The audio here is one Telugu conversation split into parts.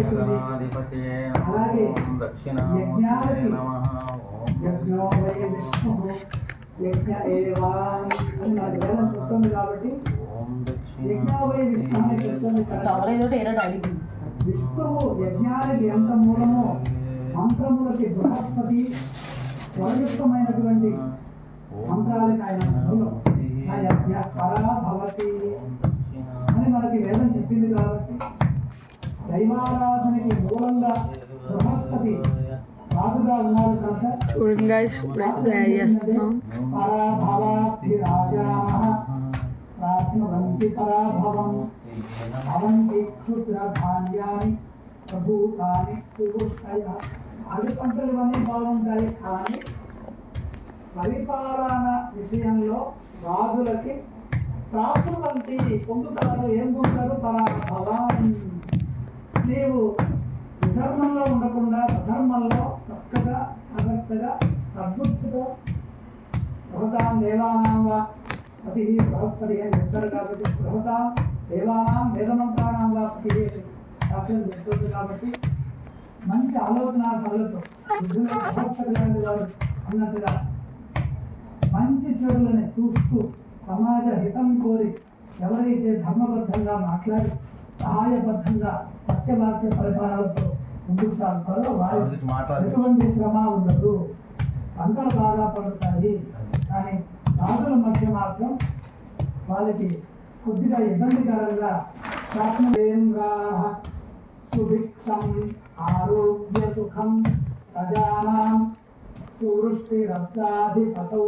అవుతుంది. అలాగే యజ్ఞానికి యజ్ఞోవయ విష్ణు యజ్ఞ ఏవా అని నాకు వేదం చెప్తుంది కాబట్టి యజ్ఞోవయ విష్ణు అని చెప్తుంది. విష్ణువు యజ్ఞానికి ఎంత మూలమో మంత్రములకి బృహస్పతి స్వరయుక్తమైనటువంటి మంత్రాలకి ఆయన మూలం. యజ్ఞ పరా భవతి అని మనకి వేదం చెప్పింది కాబట్టి దైవారాధనకి మూలంగా బృహస్పతి రాజుగా ఉన్నారు కనుక ప్రాప్నువంతి పరాభవం అవంతి క్షుద్ర ధాన్యాన్ని ప్రభూతాన్ని సుగుస్తాయి. అవి పంటలు ఇవన్నీ బాగుంటాయి, కానీ పరిపాలన విషయంలో రాజులకి ప్రాప్నువంతి పొందుతారు. ఏం పొందుతారు? పరాభవం. నీవు విధర్మంలో ఉండకుండా సధర్మంలో చక్కగా జాగ్రత్తగా సద్బుద్ధితో బృహతాం దేవానాం వా పతి బృహస్పతి అని చెప్తారు కాబట్టి బృహతాం దేవానాం వేదమంత్రాణం వా పతి శాస్త్రం చెప్తుంది కాబట్టి మంచి ఆలోచన కళ్ళతో బుద్ధిలో బృహస్పతి లాంటి వారు అన్నట్టుగా మంచి చెడులని చూస్తూ సమాజ హితం కోరి ఎవరైతే ధర్మబద్ధంగా మాట్లాడి సహాయబద్ధంగా సత్యవాక్య పరిపాలనతో ముందుకు సాగుతారో వారికి ఎటువంటి శ్రమ ఉండదు, పంటలు బాగా పడతాయి. కానీ రాజుల మధ్య మాత్రం వాళ్ళకి కొద్దిగా ఇబ్బందికరంగా సుభిక్షం ఆరోగ్య సుఖం ప్రజానాం సువృష్టి రబ్దాధిపతౌ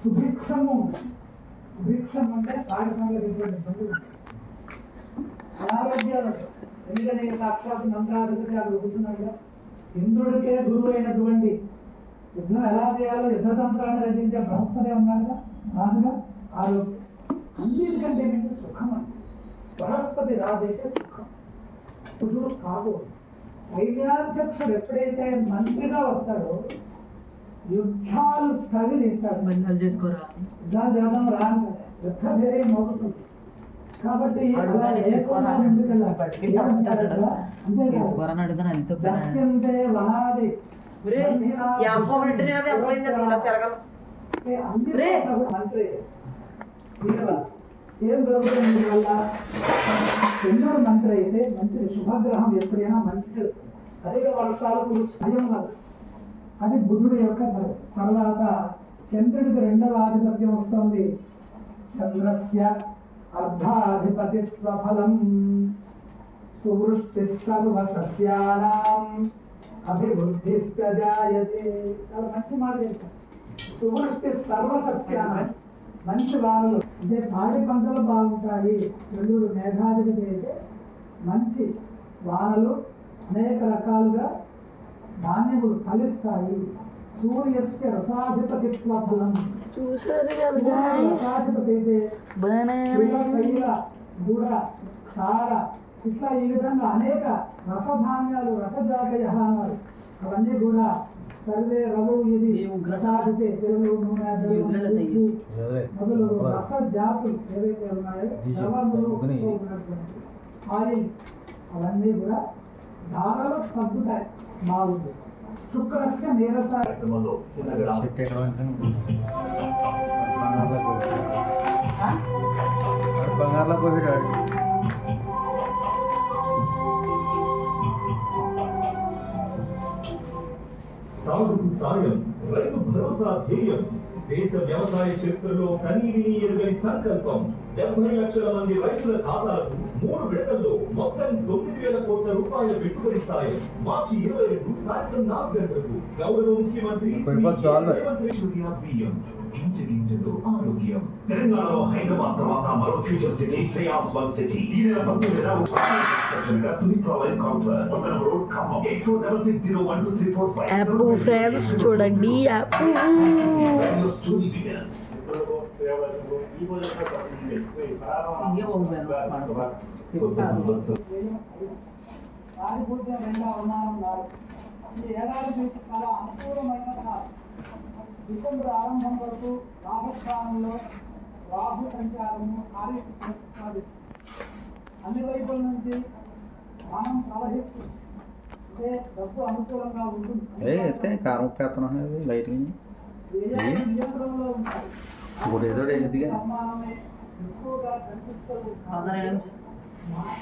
సుభిక్షము. సుభిక్షం అంటే కార్యక్రమంలో ఇబ్బంది అనారోగ్యాలు. ఎందుకంటే సాక్షాత్ మంత్రాధిపతి అది ఒప్పుతున్నాడుగా. ఇంద్రుడికే గురువు అయినటువంటి యుద్ధం ఎలా చేయాలో యుద్ధతంత్రాన్ని రచించే బృహస్పతి ఉన్నాడుగా రాజుగా. ఆరోగ్యం అన్నిటికంటే ఏంటంటే సుఖం అంటే బృహస్పతి రాజైతే సుఖం. కుదురు కాదు. సైన్యాధ్యక్షుడు ఎప్పుడైతే మంత్రిగా వస్తాడో యుద్ధాలు తగిలిస్తాడు. బంధాలు చేసుకోరా జాతం రాను యుద్ధ వేరే మోగుతుంది. కాబట్టి వనాది మంత్రి ఏం దొరుకుతుంది వల్ల ఎన్నో మంత్రి అయితే మంచి శుభగ్రహం ఎప్పుడైనా మంచి అధిక వర్షాలు భయం వల్ల అది బుధుడు యొక్క తర్వాత చంద్రుడికి రెండవ ఆధిపత్యం వస్తుంది. చంద్రస్య అర్ధాధిపతిత్వ ఫలం సువృష్టి సర్వసస్యానాం అభివృద్ధిశ్చ జాయతే. చాలా మంచి మాట చెప్తారు. సువృష్టి సర్వసస్యానాం మంచి వానలు అంటే పాడి పంటలు బాగుంటాయి. చంద్రుడు మేఘాధిపతి అయితే మంచి వానలు అనేక రకాలుగా ధాన్యములు ఫలిస్తాయి. సూర్యస్య రసాధిపతిత్వ ఫలం రసాధిపతి అయితే గుడ క్షార ఇట్లా ఈ విధంగా అనేక రసధాన్యాలు రసజాగయ అన్నారు. అవన్నీ కూడా సర్వే రవు ఇది రసాధిపతి తెలుగు నూనె మొదలు రస జాతులు ఏవైతే ఉన్నాయో ద్రవములు ఆయిల్ అవన్నీ కూడా ధారలు తగ్గుతాయి. బాగుంది. శుక్రస్య నీరస సాగుకు సాయం, రైతు భరోసా ధ్యేయం. దేశ వ్యవసాయ చరిత్రలో కనీవిని ఎరుగని సంకల్పం. 70 లక్షల మంది రైతుల ఖాతాలకు 3 విడతల్లో మొత్తం 9,000 కోట్ల రూపాయల పెట్టుబడి సాయం. మార్చి 22 సాయంత్రం 4 గంటలకు గౌరవ ముఖ్యమంత్రి గింజలు ఆరోగ్యం. తెలంగాణలో హైదరాబాద్ తర్వాత మరో future city Shreyas one city. ఈ నెల 19వ యాప్ ఫ్రెండ్స్ చూడండి. యాప్ డిసెంబర్ ఆరంభం వరకు రాజస్థానంలో రాహు సంచారము అన్ని వైపుల నుంచి ధనం ప్రవహిస్తుంది. అంటే డబ్బు అనుకూలంగా ఉంటుంది. అయితే కారం పెత్తనం లైటింగ్ వ్యయాలు నియంత్రణలో ఉంటాయి. ఇప్పుడు ఏదో ఎదిగా సమ్మానమే ఎక్కువగా కనిపిస్తూ ఉంటాయి.